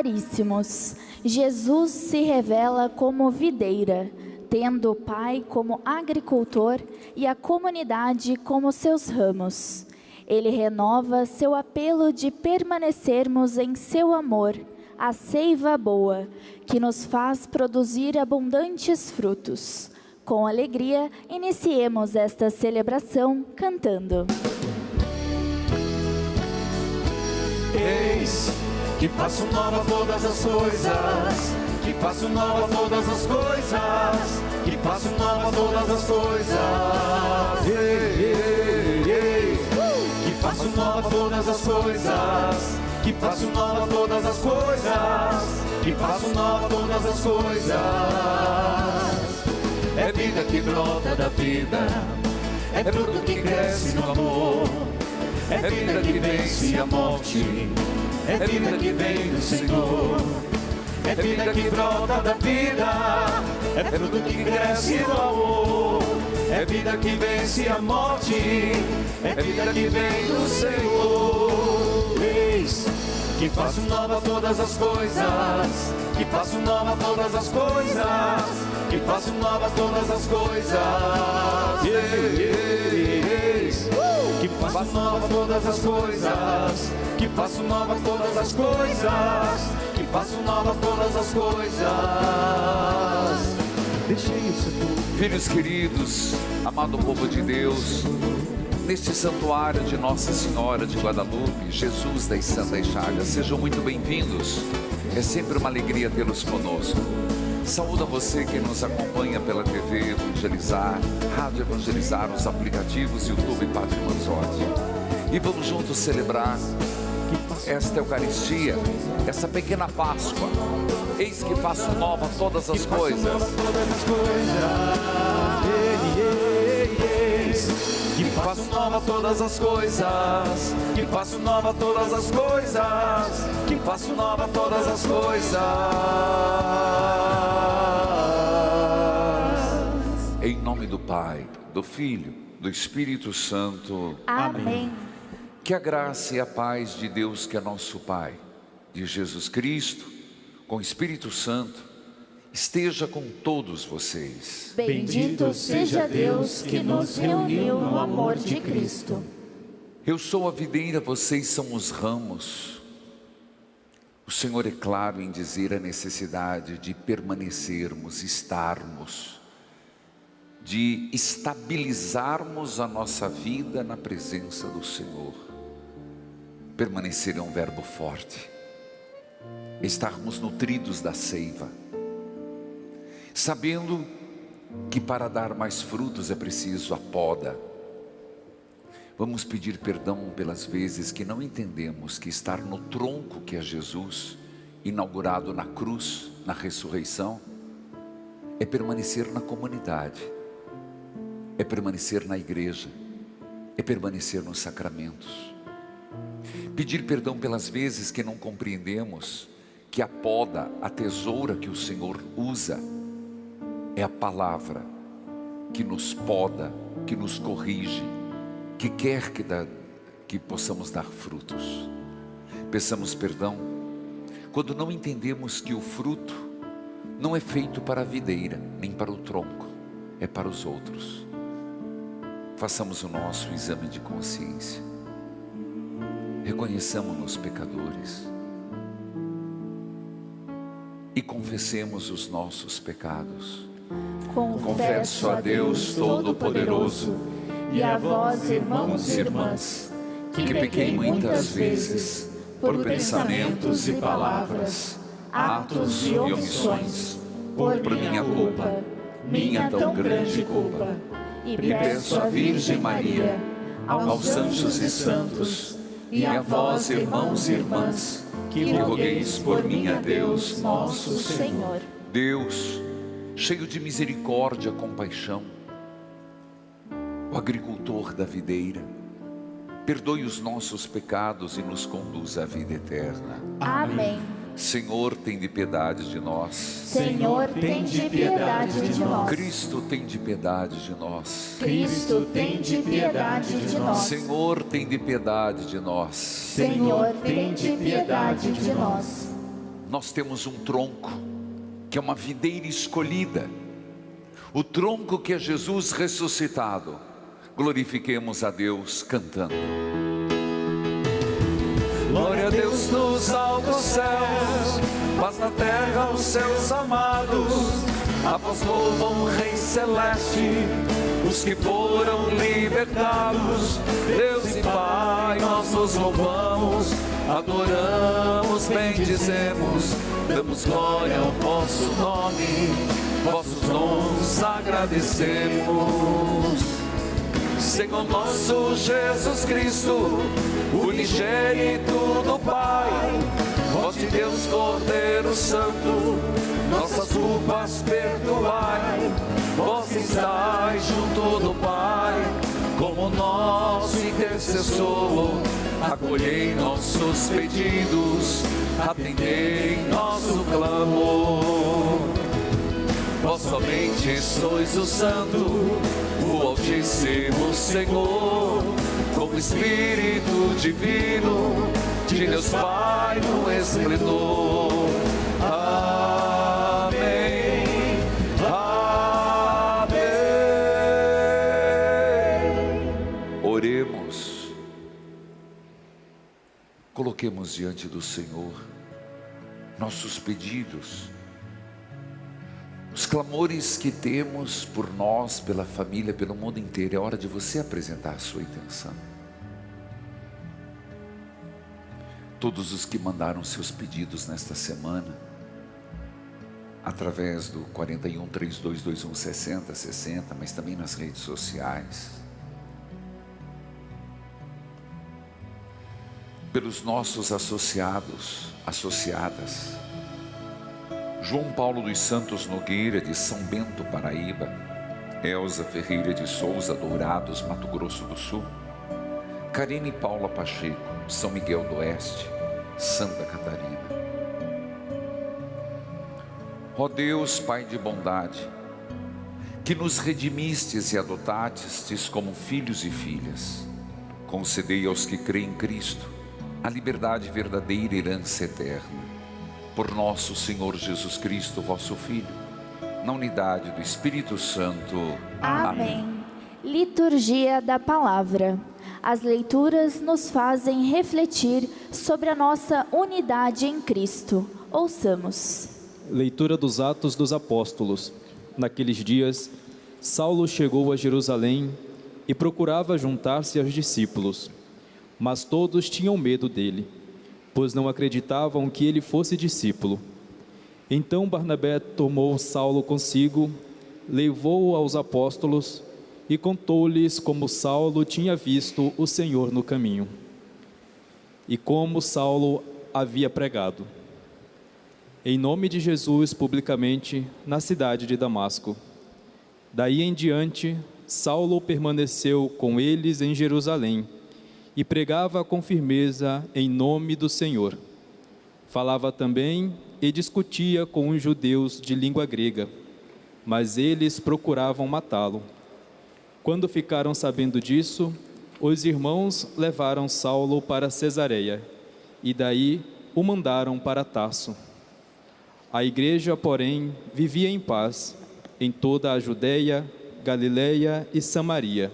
Caríssimos, Jesus se revela como videira, tendo o Pai como agricultor e a comunidade como seus ramos. Ele renova seu apelo de permanecermos em seu amor, a seiva boa, que nos faz produzir abundantes frutos. Com alegria, iniciemos esta celebração cantando. Eis que faço nova todas as coisas, que faço nova todas as coisas, que faço nova todas as coisas. Que faço nova todas as coisas, que faço nova todas as coisas, que faço nova todas as coisas. É vida que brota da vida, é fruto que cresce no amor, é vida que vence a morte, é vida que vem do Senhor, é vida que brota da vida, é fruto que cresce no amor, é vida que vence a morte, é vida que vem do Senhor. Eis que faço nova todas as coisas, que faço nova todas as coisas, que faço nova todas as coisas. Que faço nova todas as coisas, que faço nova todas as coisas, que faço nova todas as coisas. Deixei o Senhor. Filhos queridos, amado povo de Deus, neste santuário de Nossa Senhora de Guadalupe, Jesus das Santas Chagas, sejam muito bem-vindos. É sempre uma alegria tê-los conosco. Saúdo a você que nos acompanha pela TV Evangelizar, Rádio Evangelizar, os aplicativos YouTube Padre Manzotti. E vamos juntos celebrar esta Eucaristia, essa pequena Páscoa. Eis que faço nova todas as coisas. Que faço nova todas as coisas, que faço nova todas as coisas, que faço nova todas as coisas. Em nome do Pai, do Filho, do Espírito Santo. Amém. Que a graça e a paz de Deus, que é nosso Pai, de Jesus Cristo, com o Espírito Santo, esteja com todos vocês. Bendito seja Deus que nos reuniu no amor de Cristo. Eu sou a videira, vocês são os ramos. O Senhor é claro em dizer a necessidade de permanecermos, estarmos, de estabilizarmos a nossa vida na presença do Senhor. Permanecer é um verbo forte. Estarmos nutridos da seiva, sabendo que para dar mais frutos é preciso a poda. Vamos pedir perdão pelas vezes que não entendemos que estar no tronco que é Jesus, inaugurado na cruz, na ressurreição, é permanecer na comunidade, é permanecer na igreja, é permanecer nos sacramentos. Pedir perdão pelas vezes que não compreendemos que a poda, a tesoura que o Senhor usa, é a palavra que nos poda, que nos corrige, que quer que possamos dar frutos. Peçamos perdão quando não entendemos que o fruto não é feito para a videira, nem para o tronco, é para os outros. Façamos o nosso exame de consciência. Reconheçamos-nos pecadores e confessemos os nossos pecados. Confesso a Deus Todo-Poderoso e a vós, irmãos e irmãs, que pequei muitas vezes por pensamentos e palavras, atos e omissões, por minha culpa, minha tão grande culpa. E peço à Virgem Maria, aos anjos e santos, e a vós, irmãos e irmãs, que rogueis por mim a Deus nosso Senhor. Deus, cheio de misericórdia, compaixão, o agricultor da videira, perdoe os nossos pecados e nos conduz à vida eterna. Amém. Senhor, tem de piedade de nós. Senhor, tem de piedade de nós. Cristo, tem de piedade de nós. Cristo, tem de piedade de nós. Senhor, tem de piedade de nós. Senhor, tem de piedade de nós. nós temos um tronco, que é uma videira escolhida, o tronco que é Jesus ressuscitado. Glorifiquemos a Deus cantando. Glória a Deus nos altos céus, paz na terra aos seus amados. A vós louvam o Rei Celeste, os que foram libertados. Deus e Pai, nós vos louvamos, adoramos, bendizemos, damos glória ao vosso nome, vossos dons agradecemos. Senhor nosso Jesus Cristo, unigênito do Pai, voz de Deus Cordeiro Santo, nossas culpas perdoai. Vós estáis junto do Pai, como nosso intercessor. Acolhei nossos pedidos, atendei nosso clamor. Vós somente sois o Santo, o Altíssimo Senhor, como Espírito Divino, de Deus Pai no esplendor. Amém, amém. Oremos. Coloquemos diante do Senhor nossos pedidos, os clamores que temos por nós, pela família, pelo mundo inteiro. É hora de você apresentar a sua intenção. Todos os que mandaram seus pedidos nesta semana, através do 41 3221 6060, mas também nas redes sociais, pelos nossos associados, associadas, João Paulo dos Santos Nogueira, de São Bento, Paraíba, Elza Ferreira de Souza, Dourados, Mato Grosso do Sul, Karine Paula Pacheco, São Miguel do Oeste, Santa Catarina. Ó Deus, Pai de bondade, que nos redimistes e adotastes como filhos e filhas, concedei aos que creem em Cristo a liberdade verdadeira e herança eterna. Por nosso Senhor Jesus Cristo, vosso Filho, na unidade do Espírito Santo. Amém. Liturgia da Palavra. As leituras nos fazem refletir sobre a nossa unidade em Cristo. Ouçamos. Leitura dos Atos dos Apóstolos. Naqueles dias, Saulo chegou a Jerusalém e procurava juntar-se aos discípulos, mas todos tinham medo dele, pois não acreditavam que ele fosse discípulo. Então Barnabé tomou Saulo consigo, levou-o aos apóstolos e contou-lhes como Saulo tinha visto o Senhor no caminho e como Saulo havia pregado em nome de Jesus publicamente na cidade de Damasco. Daí em diante, Saulo permaneceu com eles em Jerusalém e pregava com firmeza em nome do Senhor. Falava também e discutia com os judeus de língua grega, mas eles procuravam matá-lo. Quando ficaram sabendo disso, os irmãos levaram Saulo para Cesareia e daí o mandaram para Tarso. A igreja, porém, vivia em paz em toda a Judeia, Galileia e Samaria.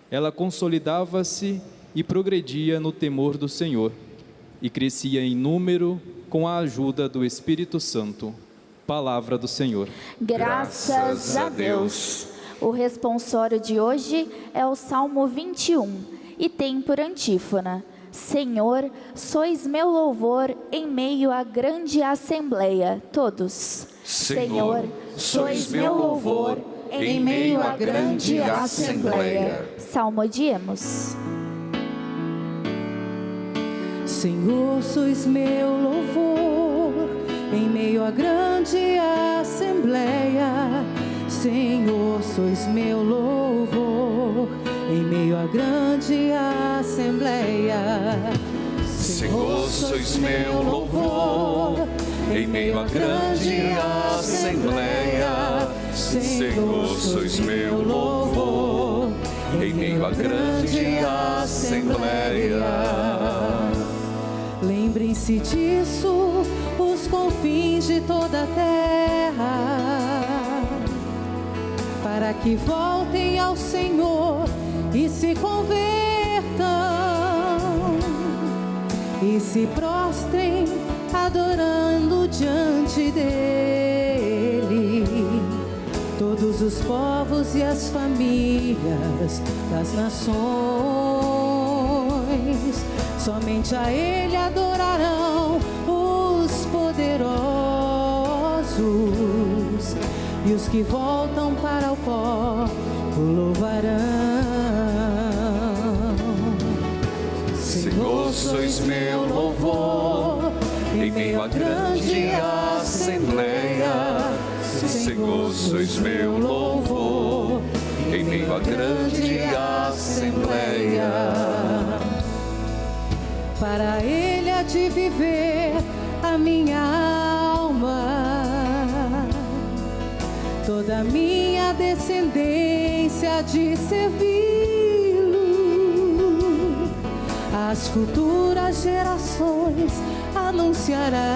Ela consolidava-se e progredia no temor do Senhor, e crescia em número com a ajuda do Espírito Santo. Palavra do Senhor. Graças a Deus. O responsório de hoje é o Salmo 21 e tem por antífona: Senhor, sois meu louvor em meio à grande assembleia. Todos. Senhor, sois meu louvor em meio à grande assembleia. Salmodiemos. Senhor, sois meu louvor em meio à grande assembleia. Senhor, sois meu louvor em meio à grande assembleia. Senhor, sois meu louvor em meio à grande assembleia. Senhor, sois meu louvor em meio à grande assembleia. Lembrem-se disso os fins de toda a terra, para que voltem ao Senhor e se convertam e se prostrem adorando diante dele todos os povos e as famílias das nações. Somente a ele adorarão os poderosos, e os que voltam para o pó o louvarão. Senhor, sois meu louvor em meio à grande assembleia. Senhor, sois meu louvor em meio à grande assembleia. Para ele há de viver a minha alma, toda a minha descendência de servi-lo. As futuras gerações anunciará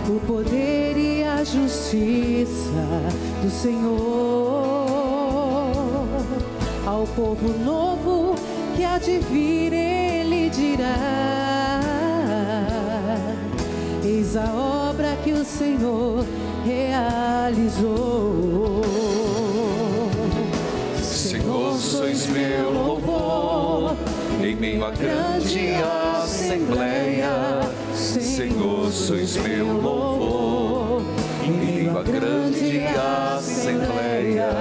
o poder e a justiça do Senhor. Ao povo novo que há de vir, ele dirá: eis a obra que o Senhor realizou. Senhor, sois meu louvor em meio à grande assembleia. Senhor, sois meu louvor em meio à grande assembleia.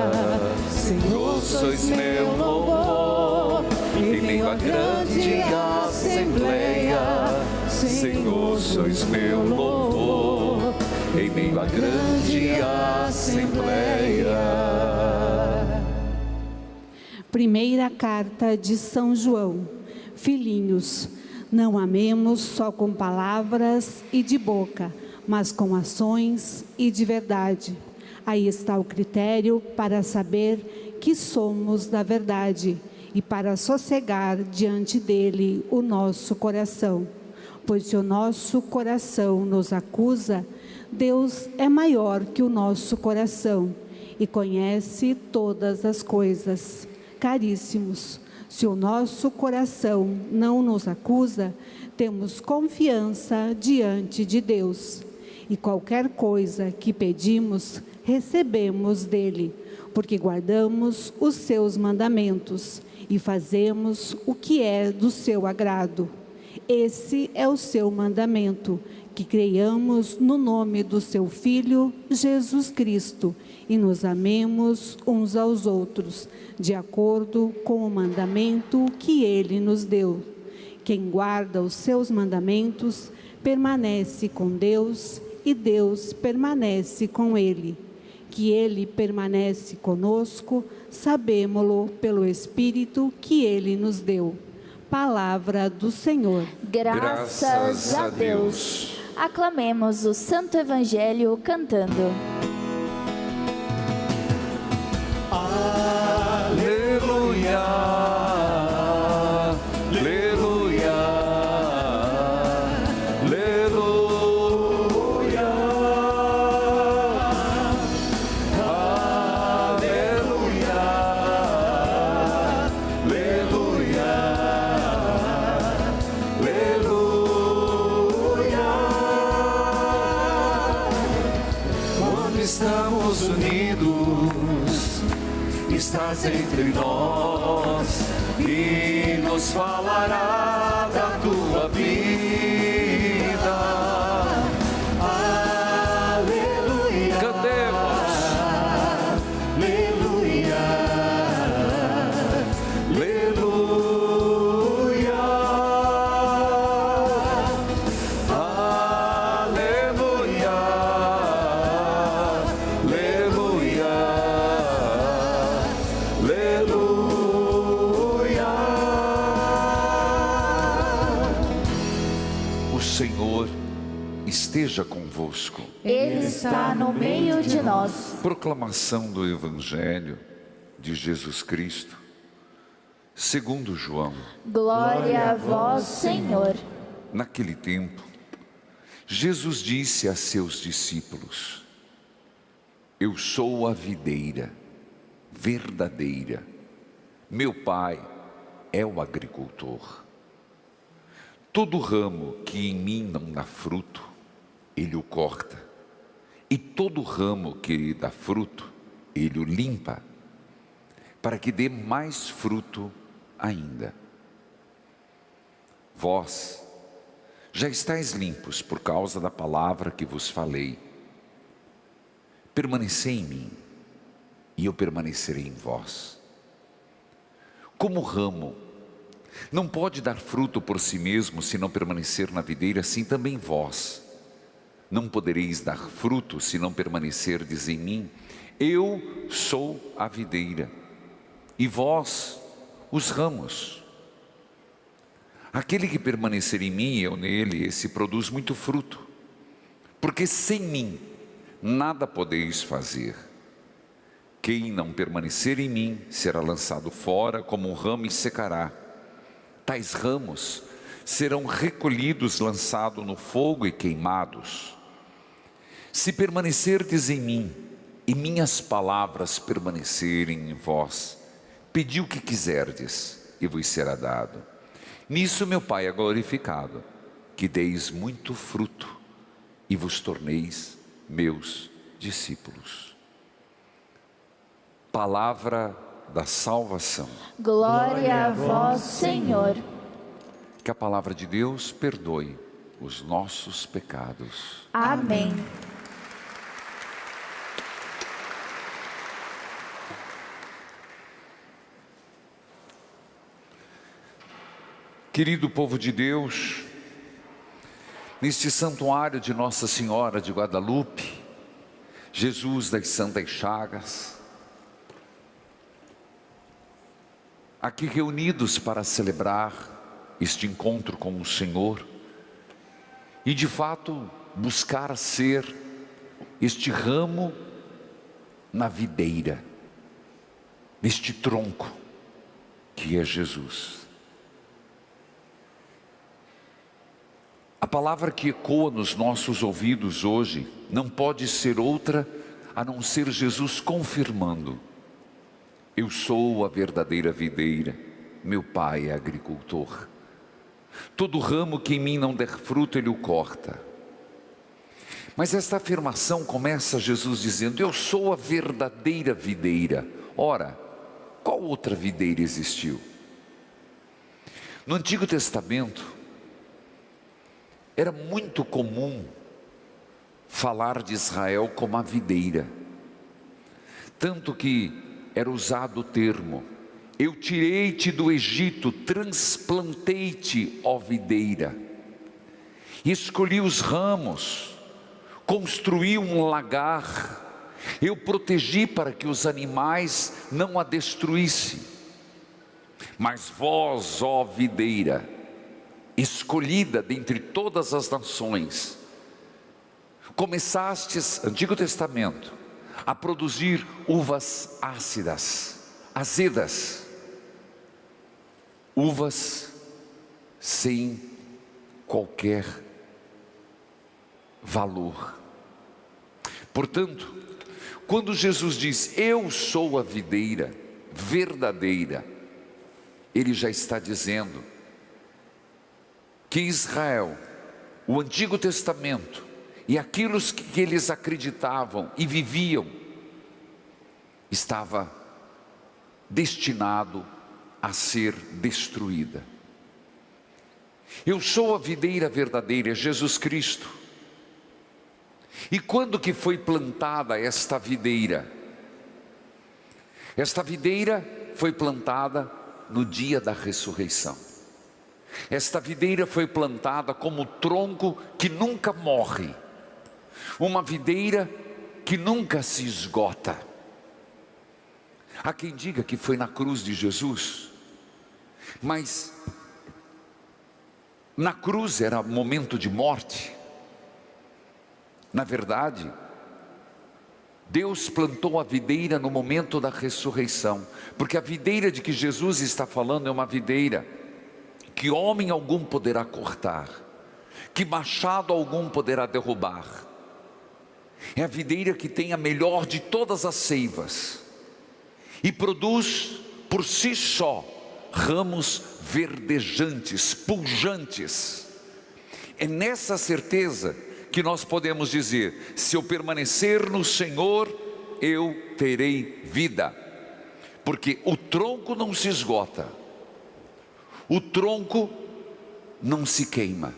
Senhor, sois meu louvor em meio à grande assembleia. Senhor, sois meu louvor em meio à grande assembleia. Primeira carta de São João. Filhinhos, não amemos só com palavras e de boca, mas com ações e de verdade. Aí está o critério para saber que somos da verdade e para sossegar diante dele o nosso coração. Pois se o nosso coração nos acusa, Deus é maior que o nosso coração e conhece todas as coisas. Caríssimos, se o nosso coração não nos acusa, temos confiança diante de Deus. E qualquer coisa que pedimos, recebemos dele, porque guardamos os seus mandamentos e fazemos o que é do seu agrado. Esse é o seu mandamento, que creiamos no nome do seu Filho, Jesus Cristo, e nos amemos uns aos outros, de acordo com o mandamento que ele nos deu. Quem guarda os seus mandamentos permanece com Deus e Deus permanece com ele. Que ele permanece conosco, sabemo-lo pelo Espírito que ele nos deu. Palavra do Senhor. Graças a Deus. Aclamemos o Santo Evangelho cantando. Aleluia, aleluia, aleluia, aleluia, aleluia, aleluia. Quando estamos unidos, estás entre nós e nos falará da tua vida. Aleluia. Cantemos. Aleluia. Aleluia. Aleluia. Aleluia. O Senhor esteja convosco. Ele está no meio de nós. Proclamação do Evangelho de Jesus Cristo, segundo João. Glória a vós, Senhor. Naquele tempo, Jesus disse a seus discípulos: eu sou a videira verdadeira, meu Pai é o agricultor. Todo ramo que em mim não dá fruto, Ele o corta, e todo ramo que lhe dá fruto, Ele o limpa, para que dê mais fruto ainda. Vós já estáis limpos por causa da palavra que vos falei. Permanecei em mim, e eu permanecerei em vós. Como o ramo não pode dar fruto por si mesmo se não permanecer na videira, assim também vós não podereis dar fruto se não permanecerdes em mim. Eu sou a videira, e vós os ramos. Aquele que permanecer em mim e eu nele, esse produz muito fruto, porque sem mim nada podeis fazer. Quem não permanecer em mim será lançado fora como um ramo e secará. Tais ramos serão recolhidos, lançados no fogo e queimados. Se permanecerdes em mim e minhas palavras permanecerem em vós, pedi o que quiserdes e vos será dado. Nisso meu Pai é glorificado, que deis muito fruto e vos torneis meus discípulos. Palavra da salvação. Glória a vós, Senhor. Que a palavra de Deus perdoe os nossos pecados. Amém. Querido povo de Deus, neste santuário de Nossa Senhora de Guadalupe, Jesus das Santas Chagas, aqui reunidos para celebrar este encontro com o Senhor e de fato buscar ser este ramo na videira, neste tronco que é Jesus. A palavra que ecoa nos nossos ouvidos hoje não pode ser outra a não ser Jesus confirmando: eu sou a verdadeira videira, meu Pai é agricultor. Todo ramo que em mim não der fruto, Ele o corta. Mas esta afirmação começa Jesus dizendo: eu sou a verdadeira videira. Ora, qual outra videira existiu? No Antigo Testamento, era muito comum falar de Israel como a videira, tanto que era usado o termo: eu tirei-te do Egito, transplantei-te, ó videira, escolhi os ramos, construí um lagar, eu protegi para que os animais não a destruíssem. Mas vós, ó videira, escolhida dentre todas as nações, começastes, Antigo Testamento, a produzir uvas ácidas, azedas, uvas sem qualquer valor. Portanto, quando Jesus diz: eu sou a videira verdadeira, Ele já está dizendo que Israel, o Antigo Testamento e aquilo que eles acreditavam e viviam, estava destinado a ser destruída. Eu sou a videira verdadeira, Jesus Cristo. E quando que foi plantada esta videira? Esta videira foi plantada no dia da ressurreição. Esta videira foi plantada como tronco que nunca morre, uma videira que nunca se esgota. Há quem diga que foi na cruz de Jesus, mas na cruz era momento de morte. Na verdade, Deus plantou a videira no momento da ressurreição, porque a videira de que Jesus está falando é uma videira que homem algum poderá cortar, que machado algum poderá derrubar. É a videira que tem a melhor de todas as seivas e produz por si só ramos verdejantes, pujantes. É nessa certeza que nós podemos dizer: se eu permanecer no Senhor, eu terei vida. Porque o tronco não se esgota, o tronco não se queima,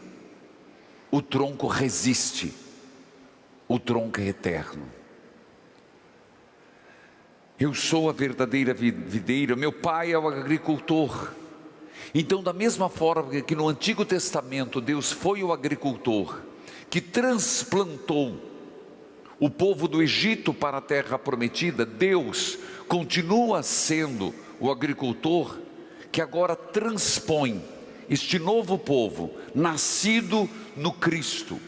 o tronco resiste, o tronco é eterno. Eu sou a verdadeira videira, meu pai é o agricultor. Então, da mesma forma que no Antigo Testamento Deus foi o agricultor que transplantou o povo do Egito para a terra prometida, Deus continua sendo o agricultor que agora transpõe este novo povo, nascido no Cristo.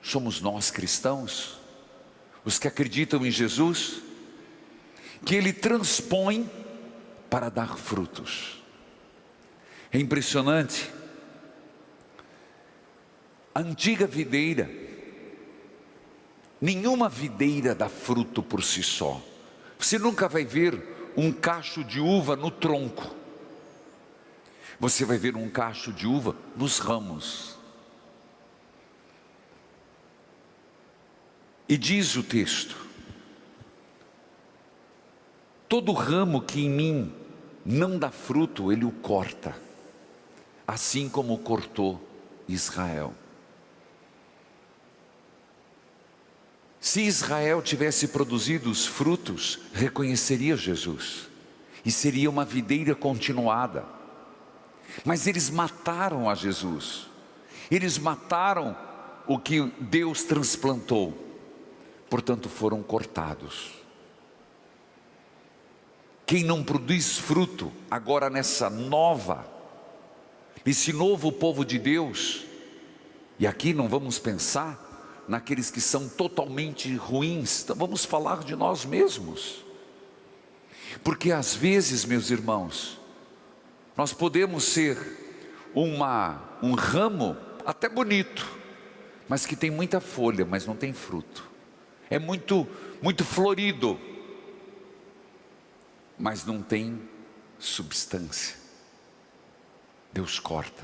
Somos nós cristãos, os que acreditam em Jesus, que Ele transpõe para dar frutos. É impressionante. A antiga videira, nenhuma videira dá fruto por si só. Você nunca vai ver um cacho de uva no tronco. Você vai ver um cacho de uva nos ramos. E diz o texto: todo ramo que em mim não dá fruto, Ele o corta, assim como cortou Israel. Se Israel tivesse produzido os frutos, reconheceria Jesus e seria uma videira continuada. Mas eles mataram a Jesus, eles mataram o que Deus transplantou, portanto foram cortados. Quem não produz fruto agora esse novo povo de Deus, e aqui não vamos pensar naqueles que são totalmente ruins, então vamos falar de nós mesmos, porque às vezes, meus irmãos, nós podemos ser um ramo até bonito, mas que tem muita folha, mas não tem fruto. É muito florido, mas não tem substância. Deus corta.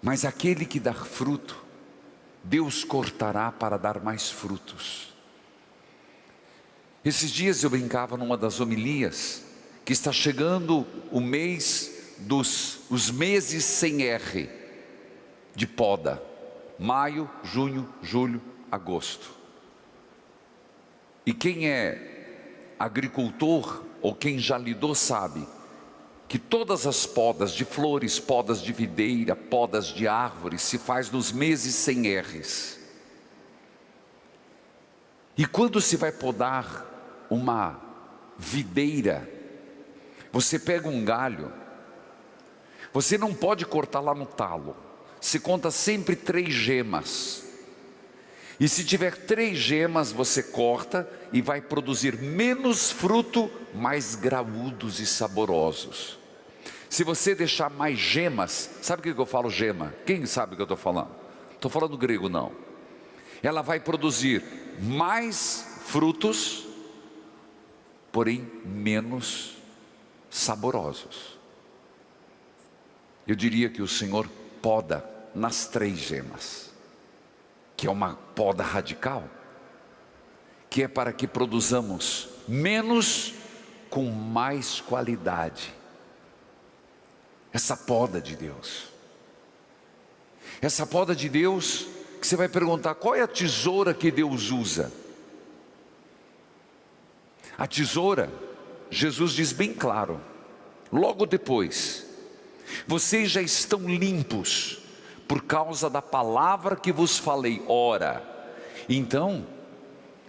Mas aquele que dá fruto, Deus cortará para dar mais frutos. Esses dias eu brincava numa das homilias, que está chegando o mês os meses sem R, de poda. Maio, junho, julho, agosto. E quem é agricultor, ou quem já lidou sabe, que todas as podas de flores, podas de videira, podas de árvores, se faz nos meses sem R's. E quando se vai podar uma videira, você pega um galho, você não pode cortar lá no talo, se conta sempre 3 gemas. E se tiver 3 gemas, você corta e vai produzir menos fruto, mais graúdos e saborosos. Se você deixar mais gemas, sabe o que eu falo gema? Quem sabe o que eu estou falando? Estou falando grego não. Ela vai produzir mais frutos, porém menos saborosos. Eu diria que o Senhor poda nas 3 gemas, que é uma poda radical, que é para que produzamos menos com mais qualidade. Essa poda de Deus, essa poda de Deus, que você vai perguntar, qual é a tesoura que Deus usa? A tesoura, Jesus diz bem claro, logo depois: vocês já estão limpos por causa da palavra que vos falei. Ora, então,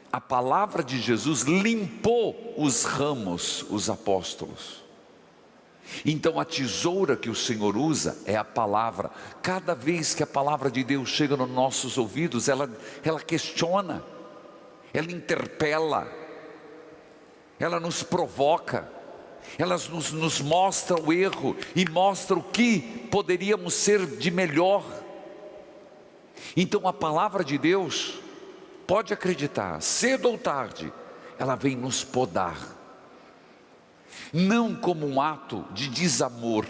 a palavra de Jesus limpou os ramos, os apóstolos. Então a tesoura que o Senhor usa é a palavra. Cada vez que a palavra de Deus chega nos nossos ouvidos, ela questiona, ela interpela, ela nos provoca, elas nos mostram o erro e mostram o que poderíamos ser de melhor. Então a palavra de Deus, pode acreditar, cedo ou tarde, ela vem nos podar, não como um ato de desamor,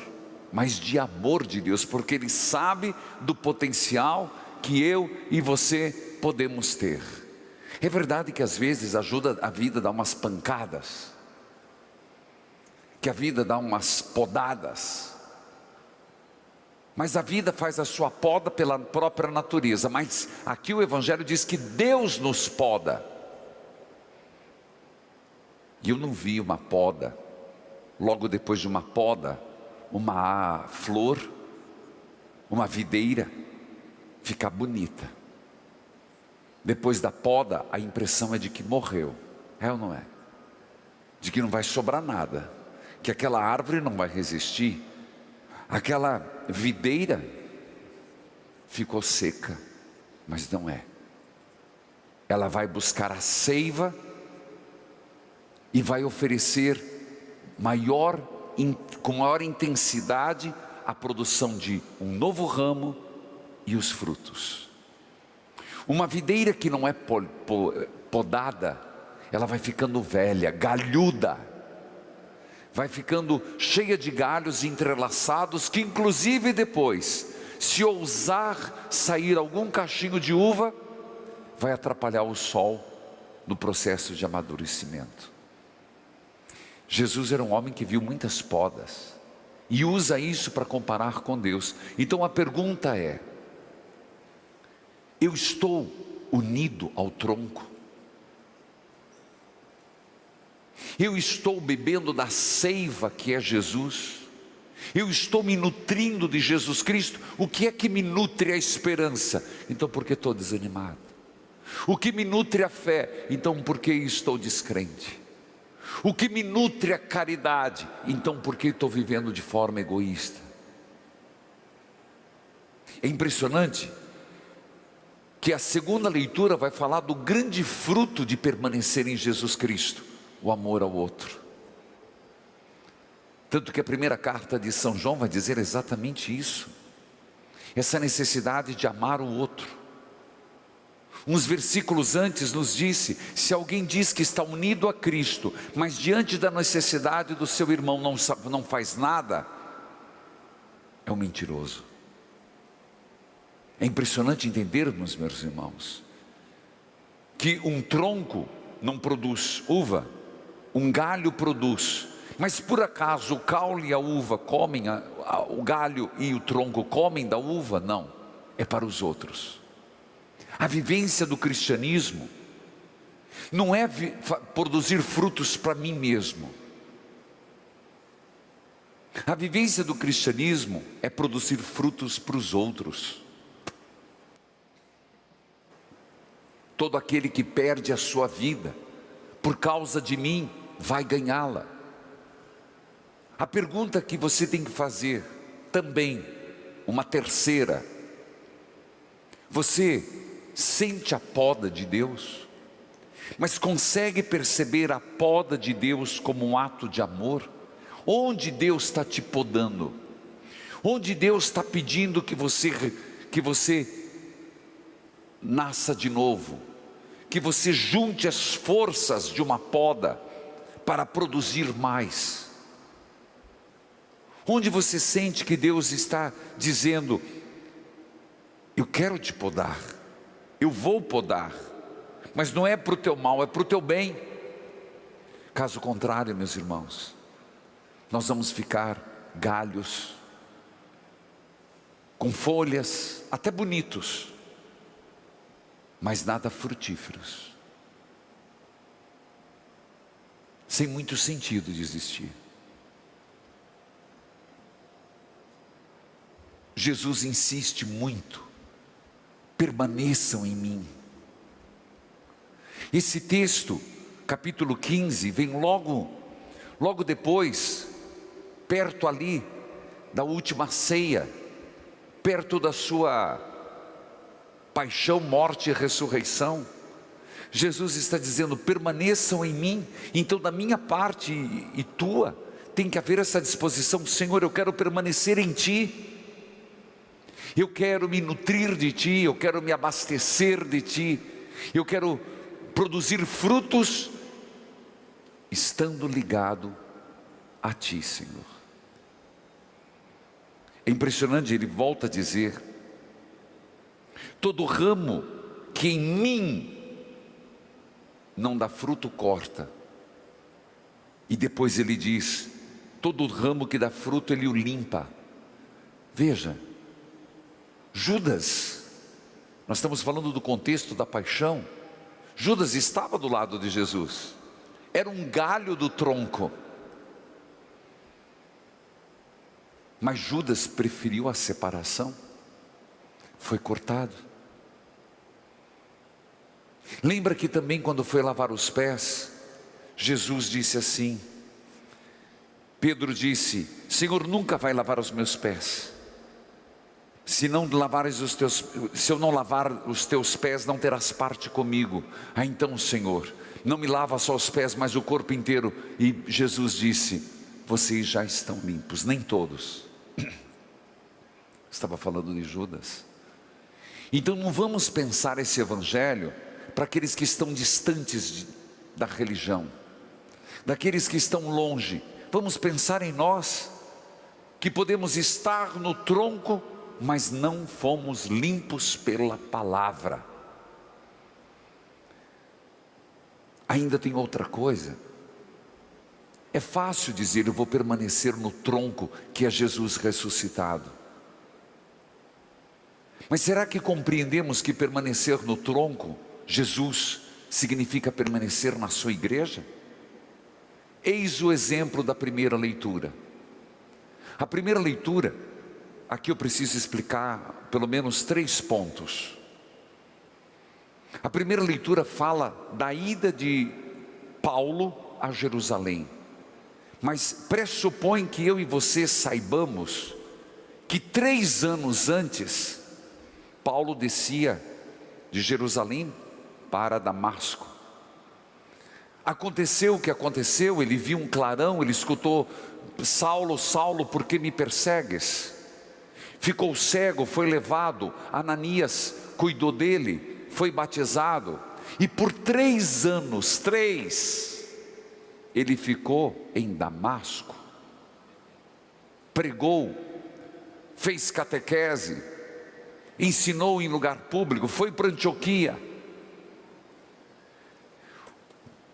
mas de amor de Deus, porque Ele sabe do potencial que eu e você podemos ter. É verdade que às vezes ajuda a vida a dar umas pancadas, que a vida dá umas podadas, mas a vida faz a sua poda pela própria natureza. Mas aqui o Evangelho diz que Deus nos poda. E eu não vi uma poda, logo depois de uma poda, uma flor, uma videira ficar bonita. Depois da poda, a impressão é de que morreu, é ou não é? De que não vai sobrar nada, que aquela árvore não vai resistir, aquela videira ficou seca, mas não é. Ela vai buscar a seiva e vai oferecer com maior intensidade a produção de um novo ramo e os frutos. Uma videira que não é podada, ela vai ficando velha, galhuda, vai ficando cheia de galhos entrelaçados, que inclusive depois, se ousar sair algum cachinho de uva, vai atrapalhar o sol no processo de amadurecimento. Jesus era um homem que viu muitas podas e usa isso para comparar com Deus. Então a pergunta é: eu estou unido ao tronco? Eu estou bebendo da seiva que é Jesus? Eu estou me nutrindo de Jesus Cristo? O que é que me nutre a esperança? Então por que estou desanimado? O que me nutre a fé? Então por que estou descrente? O que me nutre a caridade? Então por que estou vivendo de forma egoísta? É impressionante que a segunda leitura vai falar do grande fruto de permanecer em Jesus Cristo: o amor ao outro. Tanto que a primeira carta de São João vai dizer exatamente isso, essa necessidade de amar o outro. Uns versículos antes nos disse: se alguém diz que está unido a Cristo, mas diante da necessidade do seu irmão não faz nada, é um mentiroso. É impressionante entendermos, meus irmãos, que um tronco não produz uva, um galho produz, mas por acaso o caule e a uva comem, o galho e o tronco comem da uva? Não, é para os outros. A vivência do cristianismo não é produzir frutos para mim mesmo. A vivência do cristianismo é produzir frutos para os outros. Todo aquele que perde a sua vida por causa de mim vai ganhá-la. A pergunta que você tem que fazer também, uma terceira: você sente a poda de Deus, mas consegue perceber a poda de Deus como um ato de amor? Onde Deus está te podando? Onde Deus está pedindo que você nasça de novo, que você junte as forças de uma poda para produzir mais? Onde você sente que Deus está dizendo: eu quero te podar, eu vou podar, mas não é para o teu mal, é para o teu bem. Caso contrário, meus irmãos, nós vamos ficar galhos, com folhas até bonitos, mas nada frutíferos, sem muito sentido de existir. Jesus insiste muito: permaneçam em mim. Esse texto, capítulo 15, vem logo depois, perto ali da última ceia, perto da sua paixão, morte e ressurreição. Jesus está dizendo: permaneçam em mim. Então da minha parte e tua, tem que haver essa disposição: Senhor, eu quero permanecer em Ti, eu quero me nutrir de Ti, eu quero me abastecer de Ti, eu quero produzir frutos estando ligado a Ti, Senhor. É impressionante, ele volta a dizer: todo ramo que em mim não dá fruto, corta. E depois ele diz: todo ramo que dá fruto, ele o limpa. Veja, Judas, nós estamos falando do contexto da paixão. Judas estava do lado de Jesus, era um galho do tronco, mas Judas preferiu a separação, foi cortado. Lembra que também quando foi lavar os pés, Jesus disse assim, Pedro disse: Senhor, nunca vai lavar os meus pés. Se eu não lavar os teus pés, não terás parte comigo. Ah, então, Senhor, não me lava só os pés, mas o corpo inteiro. E Jesus disse: vocês já estão limpos, nem todos. Estava falando de Judas. Então não vamos pensar esse evangelho para aqueles que estão distantes da religião, daqueles que estão longe. Vamos pensar em nós, que podemos estar no tronco, mas não fomos limpos pela palavra. Ainda tem outra coisa. É fácil dizer: eu vou permanecer no tronco, que é Jesus ressuscitado. Mas será que compreendemos que permanecer no tronco, Jesus, significa permanecer na sua igreja? Eis o exemplo da primeira leitura. A primeira leitura, aqui eu preciso explicar pelo menos 3 pontos. A primeira leitura fala da ida de Paulo a Jerusalém, mas pressupõe que eu e você saibamos que 3 anos antes, Paulo descia de Jerusalém para Damasco. Aconteceu o que aconteceu, ele viu um clarão, ele escutou: Saulo, Saulo, por que me persegues? Ficou cego, foi levado, Ananias cuidou dele, foi batizado, e por 3 anos, ele ficou em Damasco, pregou, fez catequese, ensinou em lugar público, foi para Antioquia.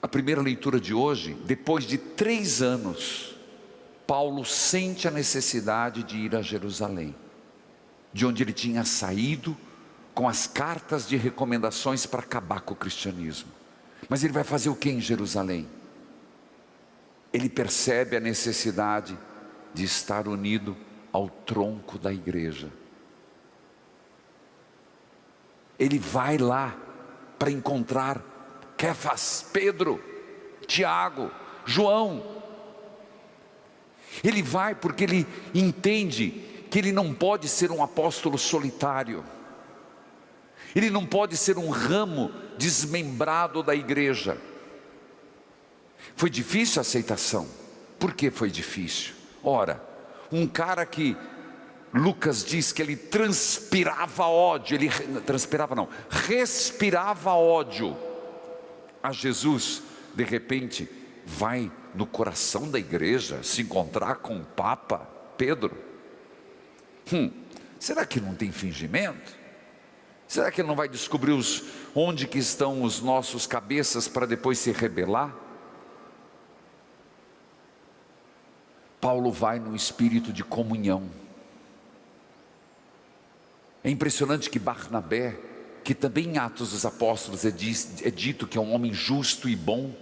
A primeira leitura de hoje, depois de 3 anos, Paulo sente a necessidade de ir a Jerusalém, de onde ele tinha saído com as cartas de recomendações para acabar com o cristianismo. Mas ele vai fazer o que em Jerusalém? Ele percebe a necessidade de estar unido ao tronco da igreja. Ele vai lá para encontrar Kefas, Pedro, Tiago, João. Ele vai porque ele entende que ele não pode ser um apóstolo solitário, ele não pode ser um ramo desmembrado da igreja. Foi difícil a aceitação. Por que foi difícil? Ora, um cara que Lucas diz que ele transpirava ódio, respirava ódio a Jesus, de repente vai no coração da igreja se encontrar com o Papa Pedro. Será que não tem fingimento? Será que ele não vai descobrir onde que estão os nossos cabeças para depois se rebelar? Paulo vai no espírito de comunhão. É impressionante que Barnabé, que também em Atos dos Apóstolos é dito que é um homem justo e bom,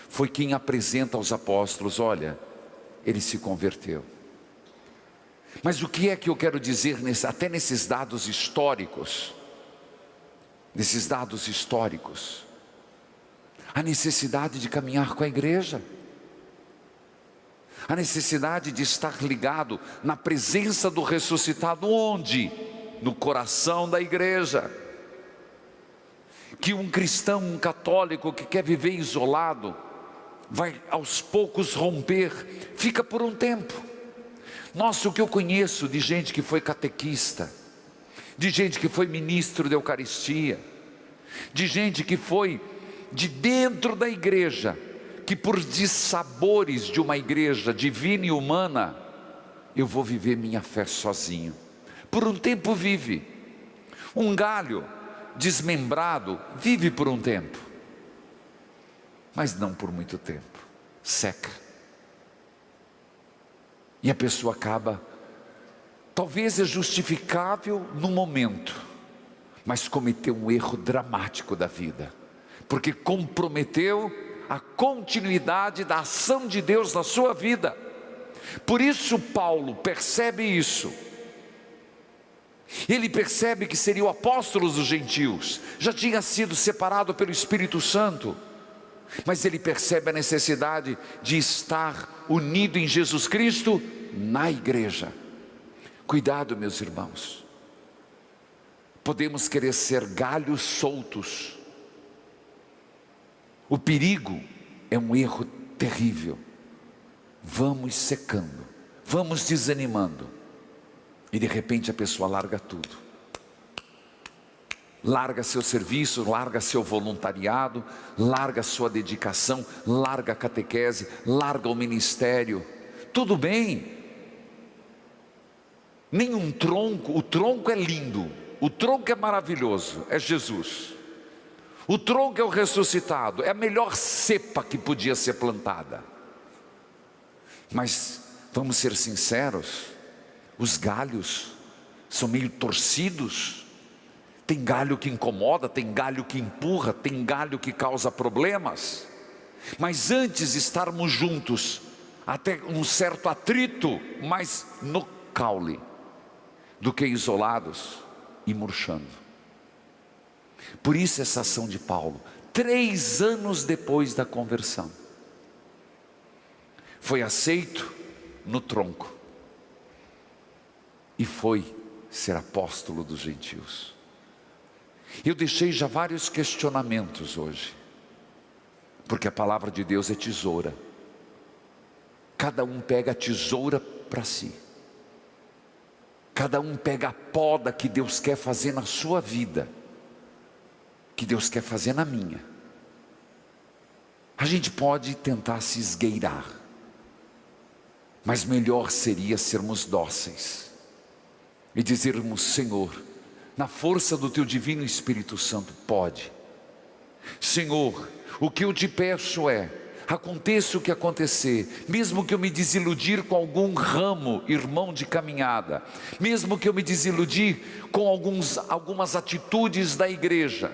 foi quem apresenta aos apóstolos: olha, ele se converteu. Mas o que é que eu quero dizer até nesses dados históricos? A necessidade de caminhar com a igreja, a necessidade de estar ligado na presença do ressuscitado. Onde? No coração da igreja. Que um cristão, um católico que quer viver isolado, vai aos poucos romper, fica por um tempo. Nossa, o que eu conheço de gente que foi catequista, de gente que foi ministro da Eucaristia, de gente que foi de dentro da igreja, que por dissabores de uma igreja divina e humana, eu vou viver minha fé sozinho. Por um tempo vive. Um galho desmembrado vive por um tempo, mas não por muito tempo, seca. E a pessoa acaba, talvez é justificável no momento, mas cometeu um erro dramático da vida, porque comprometeu a continuidade da ação de Deus na sua vida. Por isso Paulo percebe isso. Ele percebe que seria o apóstolo dos gentios, já tinha sido separado pelo Espírito Santo, mas ele percebe a necessidade de estar unido em Jesus Cristo na igreja. Cuidado, meus irmãos, podemos querer ser galhos soltos. O perigo é um erro terrível. Vamos secando, vamos desanimando, e de repente a pessoa larga tudo. Larga seu serviço, larga seu voluntariado, larga sua dedicação, larga a catequese, larga o ministério. Tudo bem. Nenhum tronco, o tronco é lindo, o tronco é maravilhoso, é Jesus. O tronco é o ressuscitado, é a melhor cepa que podia ser plantada. Mas vamos ser sinceros, os galhos são meio torcidos. Tem galho que incomoda, tem galho que empurra, tem galho que causa problemas. Mas antes estarmos juntos, até um certo atrito, mas no caule, do que isolados e murchando. Por isso essa ação de Paulo, 3 anos depois da conversão, foi aceito no tronco, e foi ser apóstolo dos gentios. Eu deixei já vários questionamentos hoje, porque a palavra de Deus é tesoura. Cada um pega a tesoura para si. Cada um pega a poda que Deus quer fazer na sua vida, que Deus quer fazer na minha. A gente pode tentar se esgueirar, mas melhor seria sermos dóceis e dizermos: Senhor, na força do Teu divino Espírito Santo, pode. Senhor, o que eu te peço é, aconteça o que acontecer, mesmo que eu me desiludir com algum ramo, irmão de caminhada, mesmo que eu me desiludir com algumas atitudes da igreja,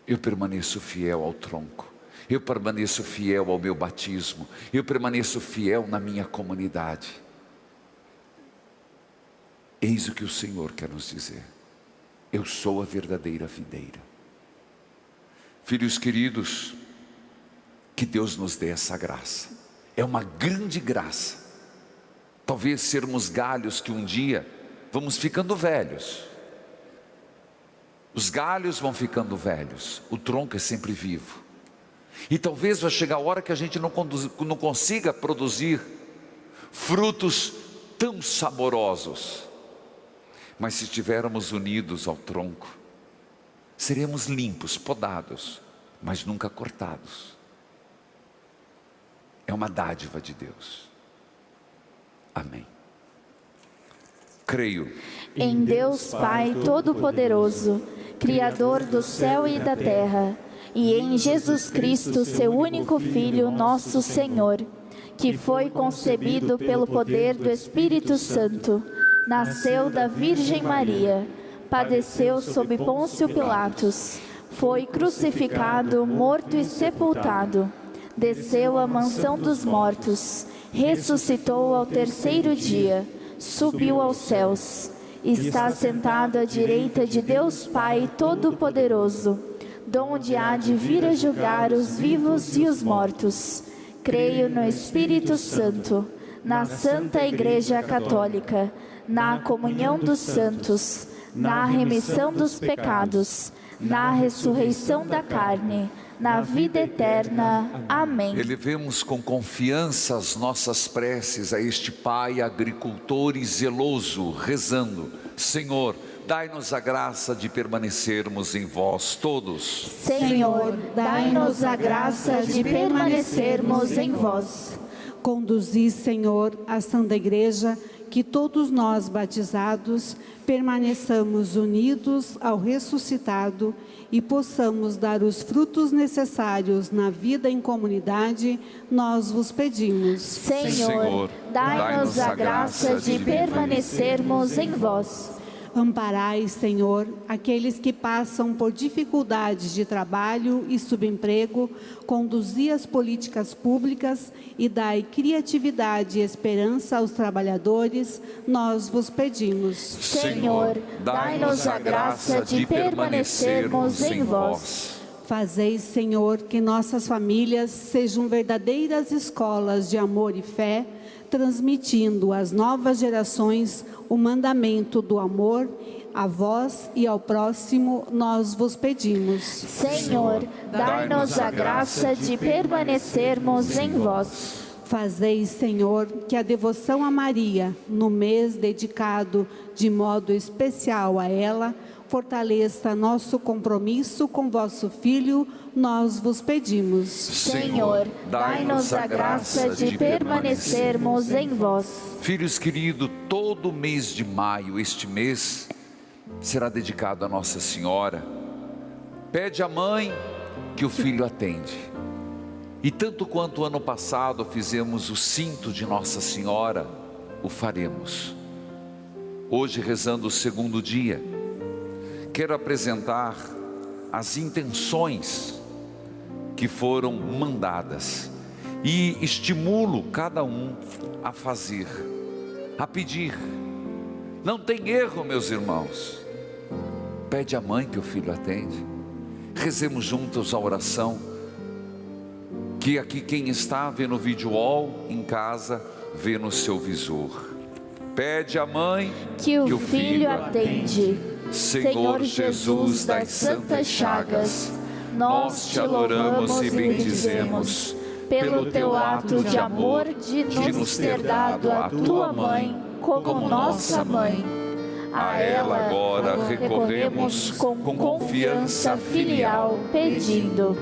eu permaneço fiel ao tronco, eu permaneço fiel ao meu batismo, eu permaneço fiel na minha comunidade. Eis o que o Senhor quer nos dizer: eu sou a verdadeira videira. Filhos queridos, que Deus nos dê essa graça. É uma grande graça. Talvez sermos galhos que um dia vamos ficando velhos. Os galhos vão ficando velhos, o tronco é sempre vivo. E talvez vai chegar a hora que a gente não consiga produzir frutos tão saborosos. Mas se estivermos unidos ao tronco, seremos limpos, podados, mas nunca cortados. É uma dádiva de Deus. Amém. Creio em Deus Pai Todo-Poderoso, Criador do céu e da terra, e em Jesus Cristo, seu único Filho, nosso Senhor, que foi concebido pelo poder do Espírito Santo, nasceu da Virgem Maria, padeceu sob Pôncio Pilatos, foi crucificado, morto e sepultado, desceu à mansão dos mortos, ressuscitou ao 3º dia, subiu aos céus, está sentado à direita de Deus Pai Todo-Poderoso, donde há de vir a julgar os vivos e os mortos. Creio no Espírito Santo, na Santa Igreja Católica, na comunhão dos santos, na remissão dos pecados, na ressurreição da carne, na vida eterna. Amém. Elevemos com confiança as nossas preces a este Pai agricultor e zeloso, rezando: Senhor, dai-nos a graça de permanecermos em vós todos. Senhor, dai-nos a graça de permanecermos em vós. Conduzi, Senhor, a Santa Igreja, que todos nós batizados permaneçamos unidos ao ressuscitado e possamos dar os frutos necessários na vida em comunidade, nós vos pedimos. Senhor, dai-nos a graça de permanecermos em vós. Amparai, Senhor, aqueles que passam por dificuldades de trabalho e subemprego, conduzi as políticas públicas e dai criatividade e esperança aos trabalhadores, nós vos pedimos. Senhor, dai-nos a graça de permanecermos em vós. Fazei, Senhor, que nossas famílias sejam verdadeiras escolas de amor e fé, transmitindo às novas gerações o mandamento do amor. A vós e ao próximo nós vos pedimos. Senhor, dai-nos a graça de permanecermos em vós. Fazei, Senhor, que a devoção a Maria, no mês dedicado de modo especial a ela, fortaleça nosso compromisso com vosso Filho, nós vos pedimos. Senhor, dai-nos a graça de permanecermos em vós. Filhos queridos, todo mês de maio, este mês, será dedicado a Nossa Senhora. Pede à mãe que o filho atende. E tanto quanto ano passado fizemos o cinto de Nossa Senhora, o faremos. Hoje, rezando o segundo dia, quero apresentar as intenções que foram mandadas e estimulo cada um a fazer, a pedir. Não tem erro, meus irmãos. Pede à mãe que o filho atende. Rezemos juntos a oração, que aqui quem está vê no vídeo wall, em casa, vê no seu visor. Pede à mãe que o filho atende. Senhor Jesus das Santas Chagas, nós te adoramos e bendizemos pelo teu ato de amor de nos ter dado a tua mãe como nossa mãe. A ela agora recorremos com confiança filial, pedindo: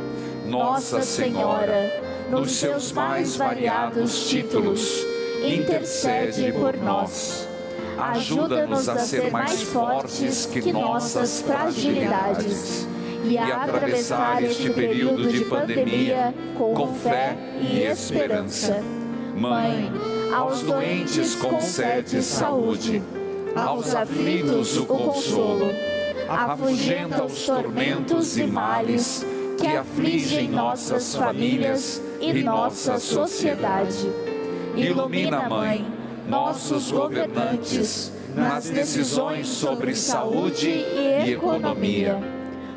Nossa Senhora, nos seus mais variados títulos, intercede por nós. Ajuda-nos a ser mais fortes que nossas fragilidades e a atravessar este período de pandemia com fé e esperança. Mãe, aos doentes concede saúde, aos aflitos o consolo, afugenta os tormentos e males que afligem nossas famílias e nossa sociedade. Ilumina, Mãe, nossos governantes nas decisões sobre saúde e economia.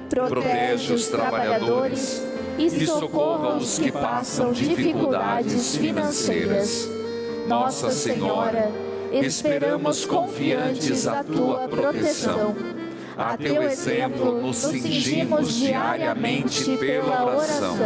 Protege os trabalhadores e socorra os que passam dificuldades financeiras. Nossa Senhora, esperamos confiantes a tua proteção. A teu exemplo nos cingimos diariamente pela oração.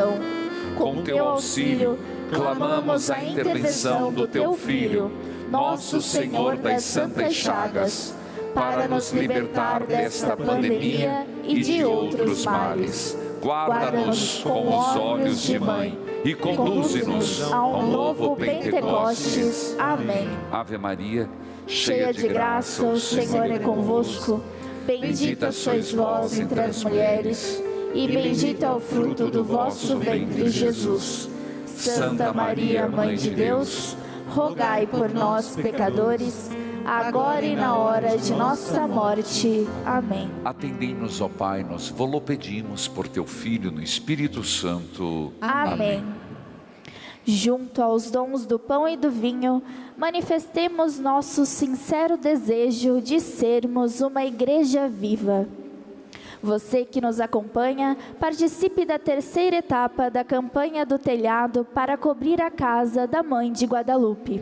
Com teu auxílio, clamamos a intervenção do teu Filho, nosso Senhor das Santas Chagas, para nos libertar desta pandemia e de outros males. Guarda-nos com os olhos de mãe e conduze-nos ao novo Pentecostes. Amém. Ave Maria, cheia de graça, o Senhor é convosco. Bendita sois vós entre as mulheres, e bendito é o fruto do vosso ventre, Jesus. Santa Maria, Mãe de Deus, rogai por nós, pecadores, agora e na hora de nossa morte. Amém. Atendei-nos, ó Pai, nós vos pedimos por teu Filho no Espírito Santo. Amém. Junto aos dons do pão e do vinho, manifestemos nosso sincero desejo de sermos uma igreja viva. Você que nos acompanha, participe da terceira etapa da campanha do telhado para cobrir a casa da Mãe de Guadalupe.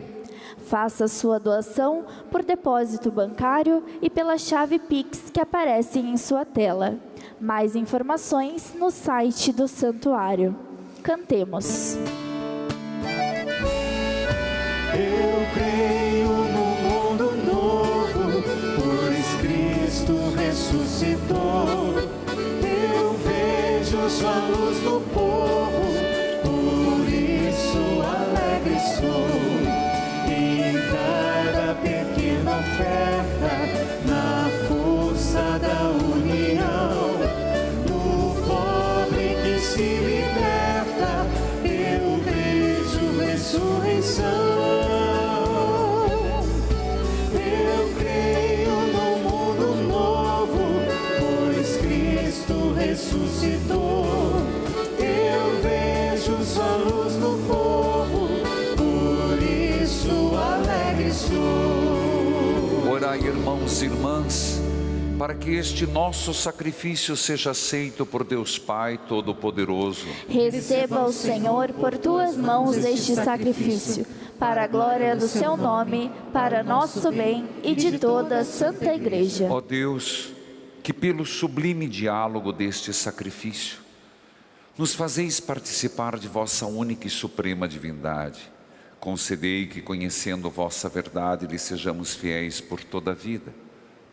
Faça sua doação por depósito bancário e pela chave Pix que aparece em sua tela. Mais informações no site do santuário. Cantemos. Eu creio no mundo novo, pois Cristo ressuscitou. Eu vejo sua luz no povo, por isso alegre sou. E em cada pequena oferta, na força da união, no pobre que se liberta, eu vejo ressurreição. Ressuscitou, eu vejo sua luz no povo, por isso alegre sou. Orai, irmãos e irmãs, para que este nosso sacrifício seja aceito por Deus Pai Todo-Poderoso. Receba o Senhor por tuas mãos este sacrifício, para a glória do seu nome, para nosso bem e de toda a Santa Igreja. Ó Deus, que pelo sublime diálogo deste sacrifício, nos fazeis participar de vossa única e suprema divindade. Concedei que, conhecendo vossa verdade, lhe sejamos fiéis por toda a vida.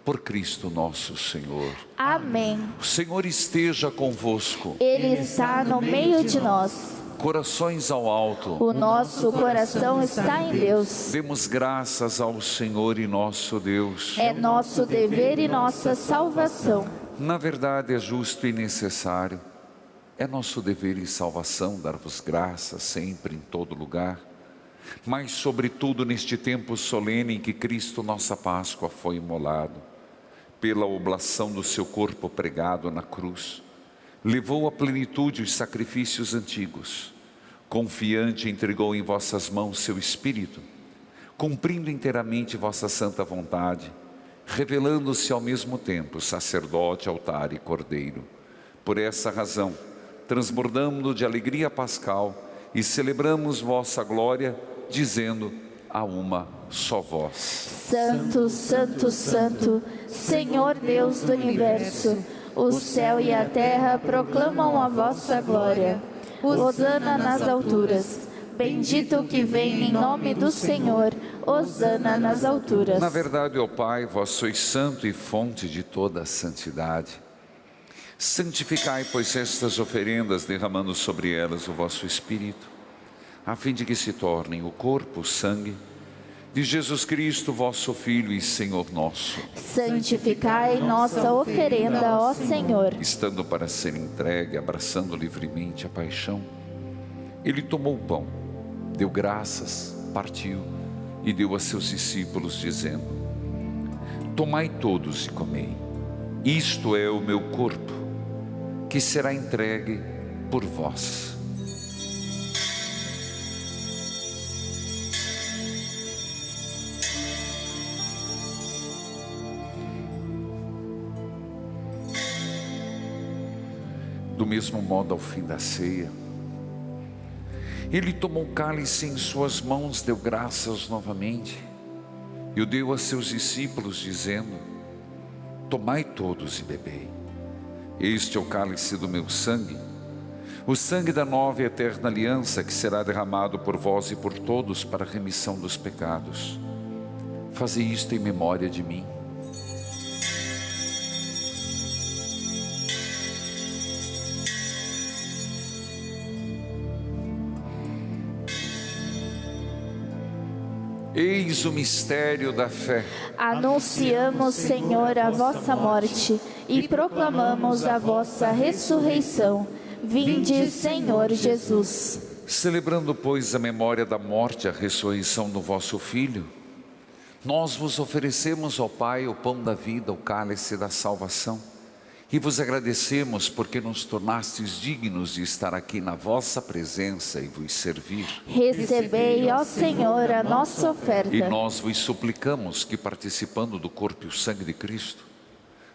Por Cristo nosso Senhor. Amém. O Senhor esteja convosco. Ele está no meio de nós. Corações ao alto. O nosso coração está em Deus. Demos graças ao Senhor e nosso Deus. É nosso dever e nossa salvação. Na verdade é justo e necessário. É nosso dever e salvação dar-vos graças sempre, em todo lugar. Mas sobretudo neste tempo solene em que Cristo, nossa Páscoa, foi imolado. Pela oblação do seu corpo pregado na cruz, levou à plenitude os sacrifícios antigos. Confiante entregou em vossas mãos seu Espírito, cumprindo inteiramente vossa santa vontade, revelando-se ao mesmo tempo sacerdote, altar e cordeiro. Por essa razão, transbordando de alegria pascal e celebramos vossa glória, dizendo a uma só voz: Santo, Santo, Santo, Senhor Deus do Universo, o céu e a terra proclamam a vossa glória. Hosana nas alturas. Bendito que vem em nome do Senhor. Hosana nas alturas. Na verdade, ó Pai, vós sois santo e fonte de toda a santidade. Santificai, pois, estas oferendas, derramando sobre elas o vosso Espírito, a fim de que se tornem o corpo, o sangue de Jesus Cristo, vosso Filho e Senhor nosso. Santificai nossa oferenda, ó Senhor. Estando para ser entregue, abraçando livremente a paixão, ele tomou o pão, deu graças, partiu e deu a seus discípulos, dizendo: tomai todos e comei, isto é o meu corpo, que será entregue por vós. Do mesmo modo, ao fim da ceia, ele tomou o cálice em suas mãos, deu graças novamente e o deu a seus discípulos, dizendo: tomai todos e bebei, este é o cálice do meu sangue, o sangue da nova e eterna aliança, que será derramado por vós e por todos para a remissão dos pecados. Fazei isto em memória de mim. Eis o mistério da fé. Anunciamos, Senhor, a vossa morte e proclamamos a vossa ressurreição. Vinde, Senhor Jesus. Celebrando, pois, a memória da morte e a ressurreição do vosso Filho, nós vos oferecemos, ó Pai, o pão da vida, o cálice da salvação, e vos agradecemos porque nos tornastes dignos de estar aqui na vossa presença e vos servir. Recebei, ó Senhor, a nossa oferta. E nós vos suplicamos que, participando do corpo e o sangue de Cristo,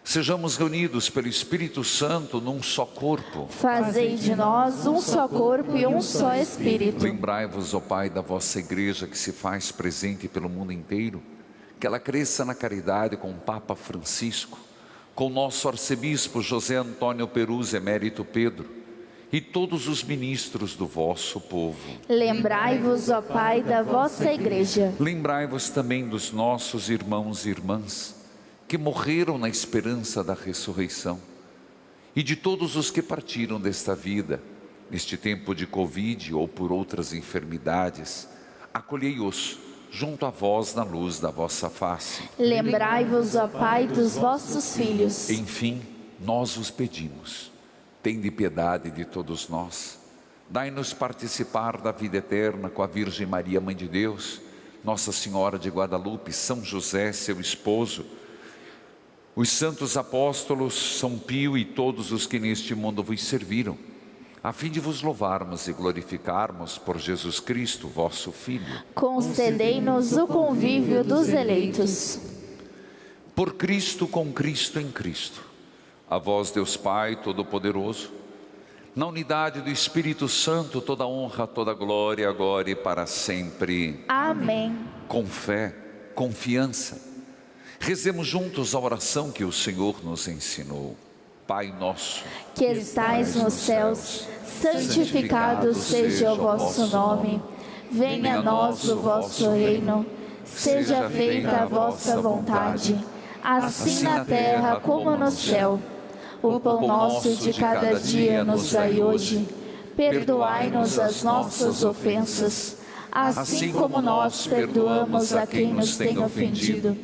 sejamos reunidos pelo Espírito Santo num só corpo. Fazei de nós um só corpo e um só Espírito. Lembrai-vos, ó Pai, da vossa Igreja que se faz presente pelo mundo inteiro, que ela cresça na caridade com o Papa Francisco, com nosso arcebispo José Antônio Perus Emérito Pedro e todos os ministros do vosso povo. Lembrai-vos, ó Pai, da vossa Igreja. Lembrai-vos também dos nossos irmãos e irmãs que morreram na esperança da ressurreição e de todos os que partiram desta vida neste tempo de Covid ou por outras enfermidades. Acolhei-os junto a vós na luz da vossa face. Lembrai-vos, ó Pai, dos vossos filhos. Enfim, nós vos pedimos, tende piedade de todos nós, dai-nos participar da vida eterna com a Virgem Maria, Mãe de Deus, Nossa Senhora de Guadalupe, São José, seu esposo, os santos apóstolos, São Pio e todos os que neste mundo vos serviram, a fim de vos louvarmos e glorificarmos por Jesus Cristo, vosso Filho. Concedei-nos o convívio dos eleitos. Por Cristo, com Cristo, em Cristo. A vós, Deus Pai Todo-Poderoso, na unidade do Espírito Santo, toda honra, toda glória, agora e para sempre. Amém. Com fé, confiança, rezemos juntos a oração que o Senhor nos ensinou. Pai nosso, que estais nos céus, santificado seja o vosso nome. Venha a nós o vosso reino. Seja feita a vossa vontade, assim na terra como no céu. O pão nosso de cada dia nos dai hoje. Perdoai-nos as nossas ofensas, assim como nós perdoamos a quem nos tem ofendido.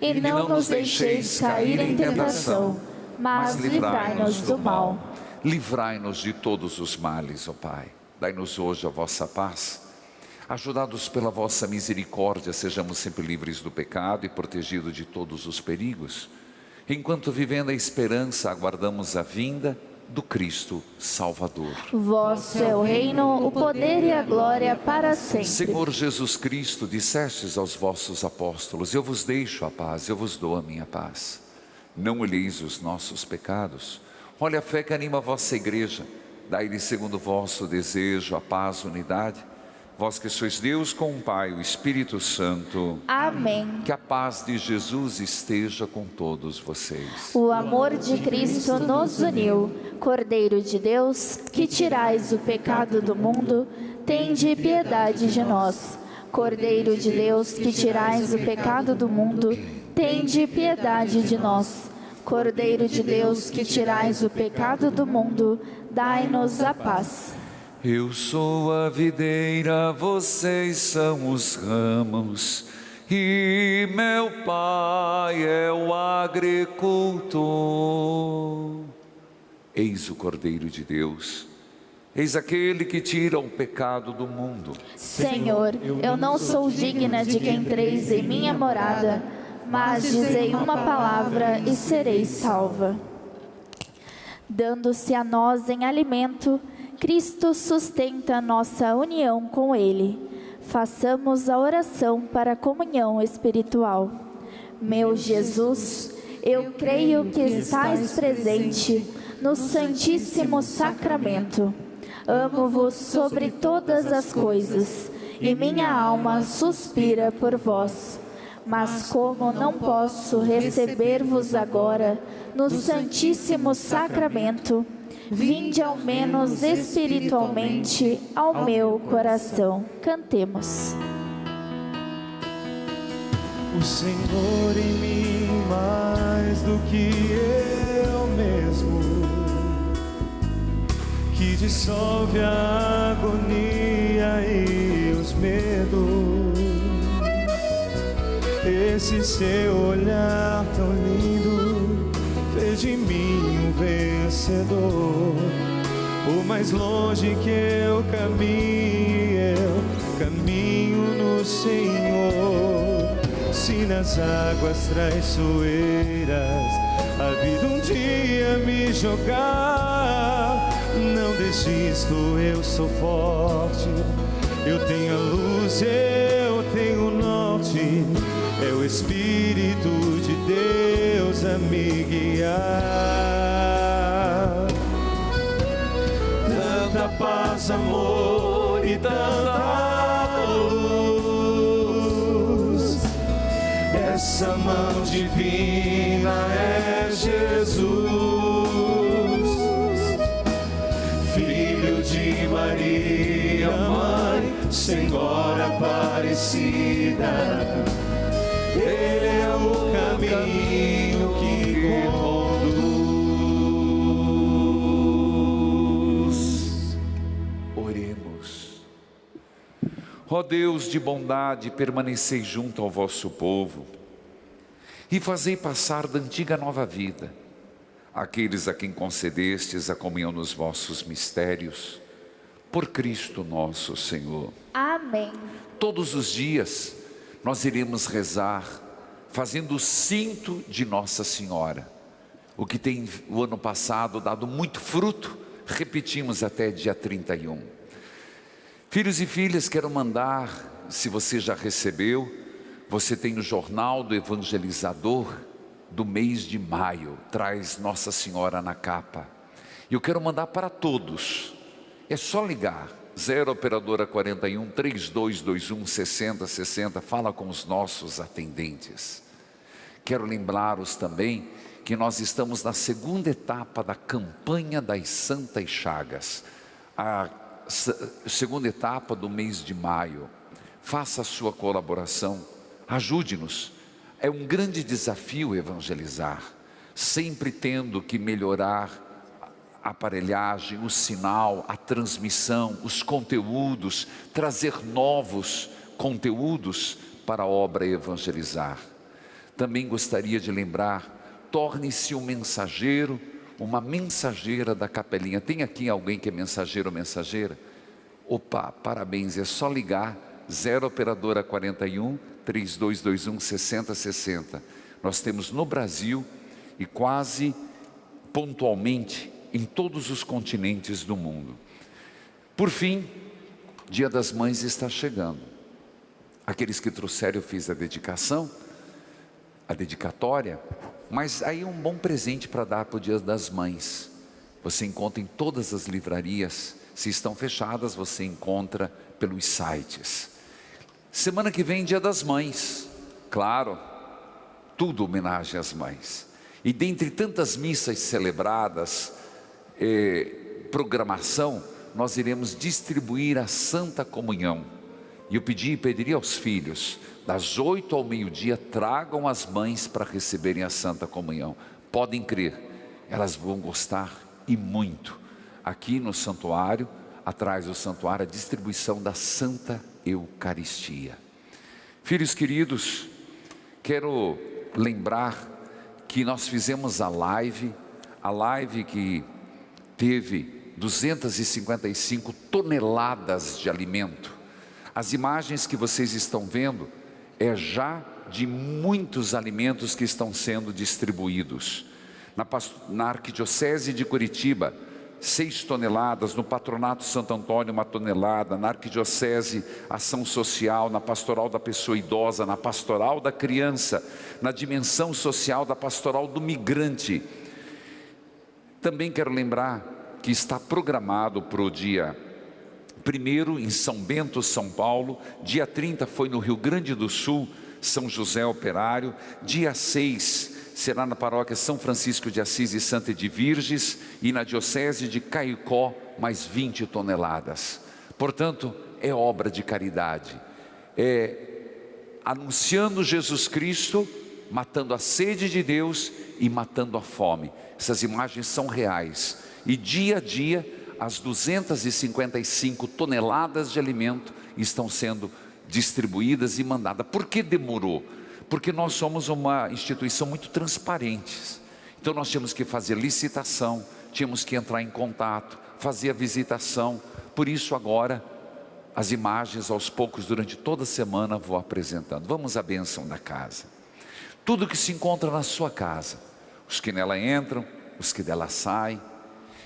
E não nos deixeis cair em tentação, mas livrai-nos do mal. Livrai-nos de todos os males, ó Pai. Dai-nos hoje a vossa paz. Ajudados pela vossa misericórdia, sejamos sempre livres do pecado e protegidos de todos os perigos, enquanto vivendo a esperança, aguardamos a vinda do Cristo Salvador. Vosso é o reino, o poder e a glória para sempre. Senhor Jesus Cristo, dissestes aos vossos apóstolos: eu vos deixo a paz, eu vos dou a minha paz. Não olheis os nossos pecados, olha a fé que anima a vossa igreja, dai-lhe segundo o vosso desejo a paz, unidade, vós que sois Deus com o Pai, o Espírito Santo. Amém. Que a paz de Jesus esteja com todos vocês. O amor de Cristo nos uniu. Cordeiro de Deus, que tirais o pecado do mundo, tende piedade de nós. Cordeiro de Deus, que tirais o pecado do mundo, tende piedade de nós. Cordeiro de Deus, que tirais o pecado do mundo, dai-nos a paz. Eu sou a videira, vocês são os ramos, e meu Pai é o agricultor. Eis o Cordeiro de Deus, eis aquele que tira o pecado do mundo. Senhor, eu não sou digna de que entreis em minha morada, mas dizei uma palavra e serei salva. Dando-se a nós em alimento, Cristo sustenta nossa união com Ele. Façamos a oração para a comunhão espiritual. Meu Jesus, eu creio que estais presente no Santíssimo Sacramento. Amo-vos sobre todas as coisas, e minha alma suspira por vós. Mas como não posso receber-vos agora no Santíssimo Sacramento, vinde ao menos espiritualmente ao meu coração. Cantemos. O Senhor em mim mais do que eu mesmo, que dissolve a agonia e os medos. Esse seu olhar tão lindo fez de mim um vencedor. Por mais longe que eu caminho no Senhor. Se nas águas traiçoeiras a vida um dia me jogar, não desisto, eu sou forte. Eu tenho a luz, eu tenho o norte. É o Espírito de Deus a me guiar. Tanta paz, amor e tanta luz. Essa mão divina é Jesus, Filho de Maria, Mãe, Senhora Aparecida. Ele é o caminho que conduz. Oremos. Ó Deus de bondade, permanecei junto ao vosso povo e fazei passar da antiga nova vida aqueles a quem concedestes a comunhão nos vossos mistérios, por Cristo nosso Senhor. Amém. Todos os dias nós iremos rezar fazendo o cinto de Nossa Senhora, o que tem o ano passado dado muito fruto. Repetimos até dia 31. Filhos e filhas, quero mandar, se você já recebeu, você tem o jornal do evangelizador do mês de maio, traz Nossa Senhora na capa. E eu quero mandar para todos. É só ligar 0 operadora 41 3221 6060, fala com os nossos atendentes. Quero lembrá-los também que nós estamos na segunda etapa da campanha das Santas Chagas, a segunda etapa do mês de maio. Faça a sua colaboração, ajude-nos. É um grande desafio evangelizar, sempre tendo que melhorar a aparelhagem, o sinal, a transmissão, os conteúdos, trazer novos conteúdos para a obra evangelizar. Também gostaria de lembrar, torne-se um mensageiro, uma mensageira da capelinha. Tem aqui alguém que é mensageiro ou mensageira? Opa, parabéns, é só ligar 0 operadora 41 3221 6060. Nós temos no Brasil e quase pontualmente em todos os continentes do mundo. Por fim, Dia das Mães está chegando. Aqueles que trouxeram, eu fiz a dedicação, a dedicatória, mas aí é um bom presente para dar para o Dia das Mães. Você encontra em todas as livrarias, se estão fechadas você encontra pelos sites. Semana que vem, Dia das Mães, claro, tudo homenagem às mães. E dentre tantas missas celebradas, programação, nós iremos distribuir a Santa Comunhão. E eu pediria aos filhos, das 8 ao meio-dia, tragam as mães para receberem a Santa Comunhão. Podem crer, elas vão gostar e muito. Aqui no santuário, atrás do santuário, a distribuição da Santa Eucaristia. Filhos queridos, quero lembrar que nós fizemos a live que teve 255 toneladas de alimento. As imagens que vocês estão vendo é já de muitos alimentos que estão sendo distribuídos. Na Arquidiocese de Curitiba, 6 toneladas, no Patronato Santo Antônio 1 tonelada, na Arquidiocese Ação Social, na Pastoral da Pessoa Idosa, na Pastoral da Criança, na Dimensão Social da Pastoral do Migrante. Também quero lembrar que está programado para o dia 1º em São Bento, São Paulo, dia 30 foi no Rio Grande do Sul, São José Operário, dia 6 será na paróquia São Francisco de Assis e Santa de Virges, e na Diocese de Caicó, mais 20 toneladas. Portanto, é obra de caridade, é anunciando Jesus Cristo, matando a sede de Deus e matando a fome. Essas imagens são reais, e dia a dia, as 255 toneladas de alimento estão sendo distribuídas e mandadas. Por que demorou? Porque nós somos uma instituição muito transparente. Então nós tínhamos que fazer licitação, tínhamos que entrar em contato, fazer a visitação. Por isso agora, as imagens aos poucos, durante toda a semana, vou apresentando. Vamos à bênção da casa. Tudo que se encontra na sua casa, os que nela entram, os que dela saem,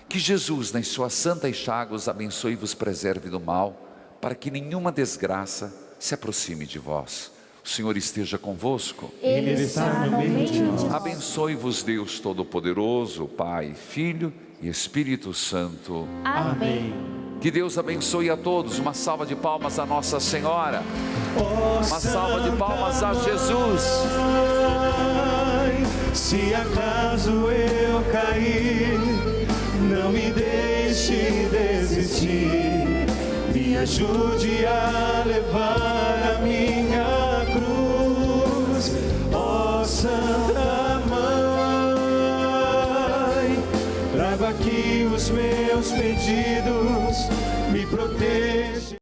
que Jesus, nas suas santas chagas, os abençoe e vos preserve do mal, para que nenhuma desgraça se aproxime de vós. O Senhor esteja convosco. Ele está no meio de nós. Abençoe-vos Deus Todo-Poderoso, Pai, Filho e Espírito Santo. Amém. Que Deus abençoe a todos. Uma salva de palmas a Nossa Senhora. Uma salva de palmas a Jesus. Se acaso eu cair, não me deixe desistir. Me ajude a levar a minha cruz. Ó Santa Mãe, trago aqui os meus pedidos. Me proteja